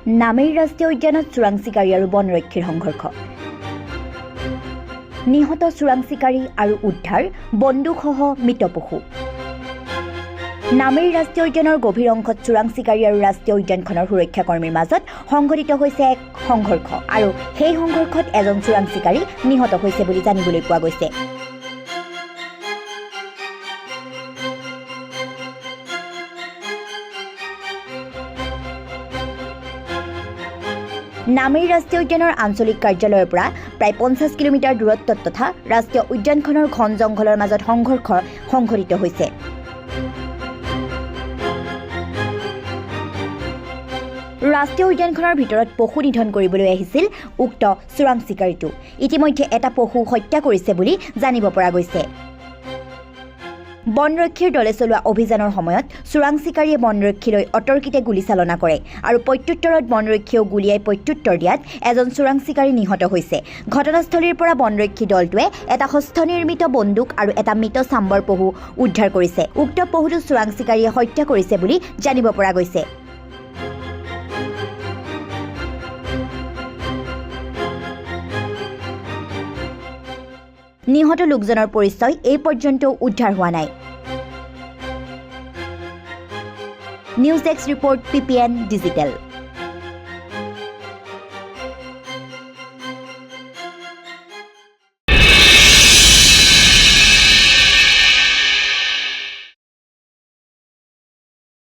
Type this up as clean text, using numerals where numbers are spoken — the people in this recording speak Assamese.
নামেৰি ৰাষ্ট্ৰীয় উদ্যানত চোৰাং চিকাৰী আৰু বনৰক্ষীৰ সংঘৰ্ষ। নিহত চোৰাং চিকাৰী আৰু উদ্ধাৰ বন্দুকসহ মৃত পশু। নামেৰি ৰাষ্ট্ৰীয় উদ্যানৰ গভীৰ অংশত চোৰাং চিকাৰী আৰু ৰাষ্ট্ৰীয় উদ্যানখনৰ সুৰক্ষাকৰ্মীৰ মাজত সংঘটিত হৈছে এক সংঘৰ্ষ আৰু সেই সংঘৰ্ষত এজন চোৰাং চিকাৰী নিহত হৈছে বুলি জানিবলৈ পোৱা গৈছে। নামেৰি ৰাষ্ট্ৰীয় উদ্যানৰ আঞ্চলিক কাৰ্যালয়ৰ পৰা প্ৰায় 50 কিলোমিটাৰ দূৰত্বত তথা ৰাষ্ট্ৰীয় উদ্যানখনৰ ঘন জংঘলৰ মাজত সংঘৰ্ষ সংঘটিত হৈছে। ৰাষ্ট্ৰীয় উদ্যানখনৰ ভিতৰত পশু নিধন কৰিবলৈ আহিছিল উক্ত চোৰাং চিকাৰীটো। ইতিমধ্যে এটা পশু হত্যা কৰিছে বুলি জানিব পৰা গৈছে। বনৰক্ষীৰ দলে চলোৱা অভিযানৰ সময়ত চোৰাং চিকাৰীয়ে বনৰক্ষীলৈ অতৰ্কিতে গুলীচালনা কৰে আৰু প্ৰত্যুত্তৰত বনৰক্ষীয়েও গুলীয়াই প্ৰত্যুত্তৰ দিয়াত এজন চোৰাং চিকাৰী নিহত হৈছে। ঘটনাস্থলীৰ পৰা বনৰক্ষী দলটোৱে এটা হস্তনিৰ্মিত বন্দুক আৰু এটা মৃত চাম্বৰ পশু উদ্ধাৰ কৰিছে। উক্ত পশুটো চোৰাং চিকাৰীয়ে হত্যা কৰিছে বুলি জানিব পৰা গৈছে। নিহত লোকজনৰ পৰিচয় এই পৰ্যন্তও উদ্ধাৰ হোৱা নাই। News desk report PPN digital.